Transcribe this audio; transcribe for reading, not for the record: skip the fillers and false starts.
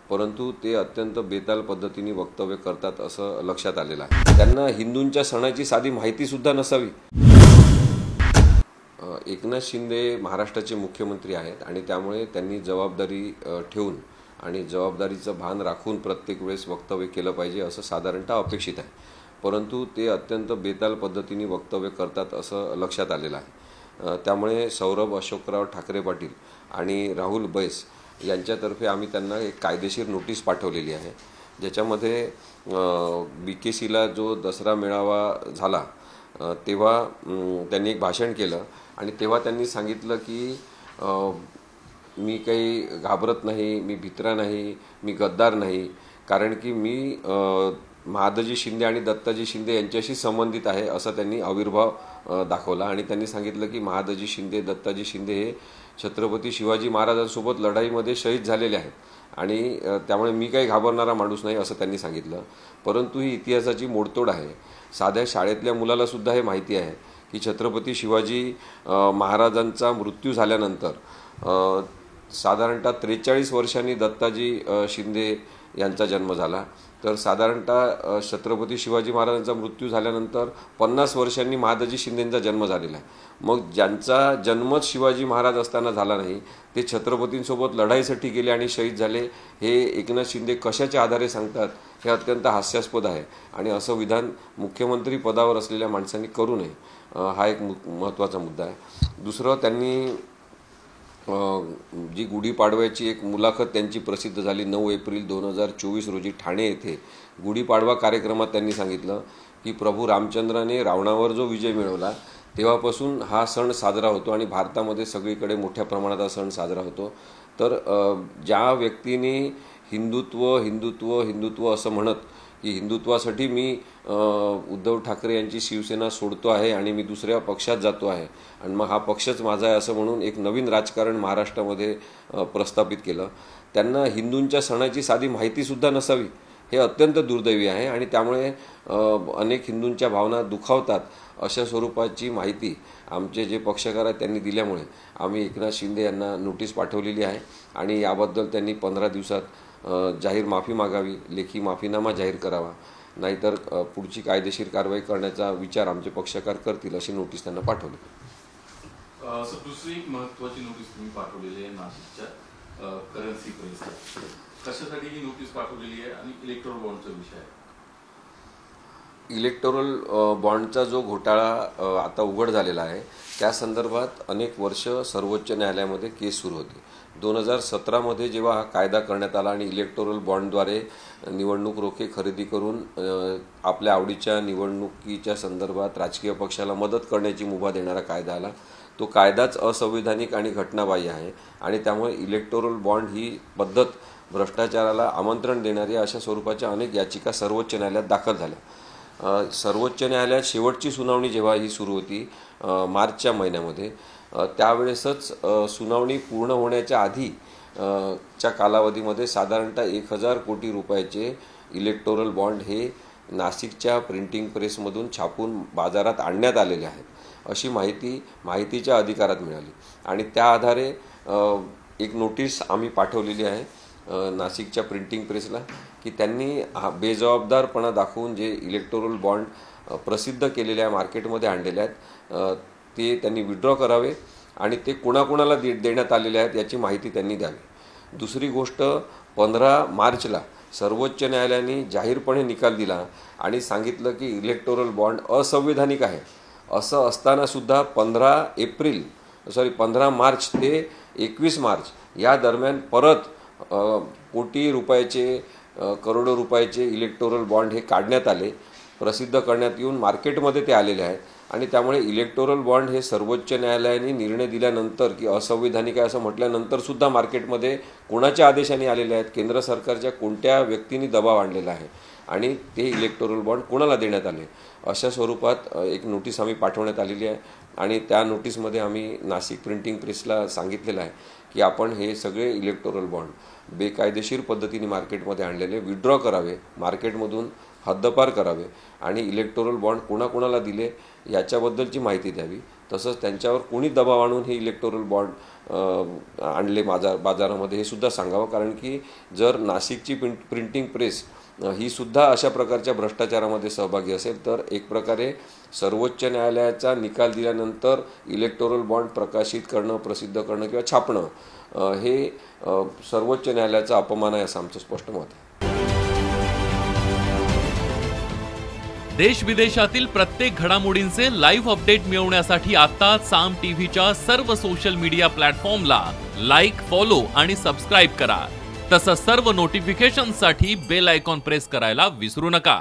परंतु ते अत्यंत बेताल पद्धतीने वक्तव्य करतात असं लक्षात आलेलं आहे। त्यांना हिंदूंच्या सणाची साधी माहिती सुद्धा नसावी। एकनाथ शिंदे महाराष्ट्राचे मुख्यमंत्री आहेत आणि त्यामुळे त्यांनी जबाबदारी ठेवून आणि जबाबदारीचं भान राखून प्रत्येक वेळेस वक्तव्य केलं पाहिजे असं साधारणतः अपेक्षित आहे। परंतु ते अत्यंत बेताल पद्धतीने वक्तव्य करतात असं लक्षात आलेलं आहे। त्यामुळे सौरभ अशोकराव ठाकरे पाटील आणि राहुल बैस यांच्यातर्फे आम्ही त्यांना एक कायदेशीर नोटीस पाठवलेली आहे, ज्याच्यामध्ये BKCला जो दसरा मेळावा झाला तेव्हा त्यांनी एक भाषण केलं आणि तेव्हा त्यांनी सांगितलं की मी काही घाबरत नाही, मी भित्रा नाही, मी गद्दार नाही, कारण की मी महादजी शिंदे आणि दत्ताजी शिंदे यांच्याशी संबंधित आहे असं त्यांनी आविर्भाव दाखवला। आणि त्यांनी सांगितलं की महादजी शिंदे दत्ताजी शिंदे हे छत्रपती शिवाजी महाराजांसोबत लढाईमध्ये शहीद झालेले आहेत आणि त्यामुळे मी काही घाबरणारा माणूस नाही असं त्यांनी सांगितलं। परंतु ही इतिहासाची मोडतोड आहे। साध्या शाळेतल्या मुलाला सुद्धा हे माहिती आहे की छत्रपती शिवाजी महाराजांचा मृत्यू झाल्यानंतर साधारणतः 43 वर्षांनी दत्ताजी शिंदे यांचा जन्म झाला, तर साधारणतः छत्रपती शिवाजी महाराजांचा मृत्यू झाल्यानंतर 50 वर्षांनी महादजी शिंदेंचा जन्म झालेला आहे। मग ज्यांचा जन्मच शिवाजी महाराज असताना झाला नाही ते छत्रपतींसोबत लढाईसाठी गेले आणि शहीद झाले, हे एकनाथ शिंदे कशाच्या आधारे सांगतात हे अत्यंत हास्यास्पद आहे आणि असं विधान मुख्यमंत्री पदावर असलेल्या माणसांनी करू नये, हा एक महत्त्वाचा मुद्दा आहे। दुसरं, त्यांनी जी गुढीपाडव्याची एक मुलाखत त्यांची प्रसिद्ध झाली 9 एप्रिल 2024 रोजी ठाणे येथे गुढीपाडवा कार्यक्रमात त्यांनी सांगितलं की प्रभू रामचंद्राने रावणावर जो विजय मिळवला तेव्हापासून हा सण साजरा होतो आणि भारतामध्ये सगळीकडे मोठ्या प्रमाणात हा सण साजरा होतो। तर ज्या व्यक्तीने हिंदुत्व हिंदुत्व हिंदुत्व असं म्हणत की हिंदुत्वासाठी मी उद्धव ठाकरे यांची शिवसेना सोडतो आहे आणि मी दुसऱ्या पक्षात जातो आहे आणि मग हा पक्षच माझा आहे असं म्हणून एक नवीन राजकारण महाराष्ट्रामध्ये प्रस्थापित केलं, त्यांना हिंदूंच्या सणाची साधी माहिती सुद्धा नसावी हे अत्यंत दुर्दैवी आहे आणि त्यामुळे अनेक हिंदूंच्या भावना दुखावतात अशा स्वरूपाची माहिती आमचे जे पक्षकार आहेत त्यांनी दिल्यामुळे आम्ही एकनाथ शिंदे यांना नोटीस पाठवलेली आहे आणि याबद्दल त्यांनी 15 दिवसात जाहीर माफी मागावी, लेखी माफीनामा जाहीर करावा, नाहीतर पुढची कायदेशीर कारवाई करण्याचा विचार आमचे पक्षकार करतील अशी नोटीस त्यांना पाठवली। दुसरी एक महत्त्वाची नोटीस तुम्ही पाठवलेली आहे नाशिकच्या करन्सी परिसरात, कशासाठी ही नोटीस पाठवलेली आहे आणि इलेक्टोरल बॉन्डचा विषय आहे? इलेक्टोरल बॉन्डचा जो घोटाळा आता उघड झालेला आहे त्या संदर्भात अनेक वर्ष सर्वोच्च न्यायालयामध्ये केस सुरू होती। 2017 मध्ये जेव्हा हा कायदा करण्यात आला आणि इलेक्टोरल बॉन्डद्वारे निवडणूक रोखे खरेदी करून आपल्या आवडीच्या निवडणुकीच्या संदर्भात राजकीय पक्षाला मदत करण्याची मुभा देणारा कायदा आला, तो कायदाच असंवैधानिक आणि घटनाबाह्य आहे आणि त्यामुळे इलेक्टोरल बॉन्ड ही पद्धत भ्रष्टाचाराला आमंत्रण देणारी अशा स्वरूपाच्या अनेक याचिका सर्वोच्च न्यायालयात दाखल झाल्या। सर्वोच्च न्यायालयात शेवटची सुनावणी जेव्हा ही सुरू होती मार्चच्या महिन्यामध्ये, त्यावेळेसच सुनावणी पूर्ण होण्याच्या आधी च्या कालावधीमध्ये साधारणतः 1000 कोटी रुपयाचे इलेक्टोरल बॉन्ड हे नाशिकच्या प्रिंटिंग प्रेसमधून छापून बाजारात आणण्यात आलेले आहेत अशी माहितीच्या अधिकारात मिळाली आणि त्या आधारे एक नोटीस आम्ही पाठवलेली आहे नाशिकच्या प्रिंटिंग प्रेसला की त्यांनी बेजबाबदारपणा दाखवून जे इलेक्टोरल बॉन्ड प्रसिद्ध केलेल्या मार्केटमध्ये आणलेले आहेत ते त्यांनी विड्रॉ करावे आणि ते कुणाकुणाला देण्यात आलेले आहेत याची माहिती त्यांनी द्यावी। दुसरी गोष्ट, 15 मार्चला सर्वोच्च न्यायालयाने जाहीरपणे निकाल दिला आणि सांगितलं की इलेक्टोरल बॉन्ड असंवैधानिक आहे। असं असताना सुद्धा 15 मार्च ते 21 मार्च या दरम्यान परत कोटी रुपयाचे करोडो रुपयाचे इलेक्टोरल बॉन्ड हे काढण्यात आले, प्रसिद्ध करण्यात येऊन मार्केटमध्ये ते आलेले आहेत आणि त्यामुळे इलेक्टोरल बॉन्ड हे सर्वोच्च न्यायालयाने निर्णय दिल्यानंतर की असंवैधानिक आहे असं म्हटल्यानंतर सुद्धा मार्केटमध्ये कोणाच्या आदेशाने आलेले आहेत, केंद्र सरकारच्या कोणत्या व्यक्तींनी दबाव आणलेला आहे आणि ते इलेक्टोरल बॉन्ड कोणाला देण्यात आले अशा स्वरूपात एक नोटीस आम्ही पाठवण्यात आलेली आहे आणि त्या नोटीसमध्ये आम्ही नाशिक प्रिंटिंग प्रेसला सांगितलेलं आहे की आपण हे सगळे इलेक्टोरल बॉन्ड बेकायदेशीर पद्धतीने मार्केटमध्ये आणलेले विड्रॉ करावे, मार्केटमधून हद्दपार करावे आणि इलेक्टोरल बॉन्ड कोणाकोणाला दिले याच्याबद्दलची माहिती द्यावी. तसंच त्यांच्यावर कोणी दबाव आणून हे इलेक्टोरल बॉन्ड आणले बाजारामध्ये हे सुद्धा सांगावं. कारण की जर नाशिकची प्रिंटिंग प्रेस ही सुद्धा अशा प्रकारच्या भ्रष्टाचारामध्ये सहभागी असेल तर एक प्रकारे सर्वोच्च न्यायालयाचा निकाल दिल्यानंतर इलेक्टोरल बॉन्ड प्रकाशित करणं, प्रसिद्ध करणं किंवा छापणं हे सर्वोच्च न्यायालयाचा अपमान आहे असं आमचं स्पष्ट मत आहे. देश विदेशातील प्रत्येक घडामोडींचे लाईव्ह अपडेट मिळवण्यासाठी आता साम टीव्हीच्या सर्व सोशल मीडिया प्लॅटफॉर्मला लाईक, फॉलो आणि सबस्क्राईब करा. तसंच सर्व नोटिफिकेशनसाठी बेल आयकॉन प्रेस करायला विसरू नका.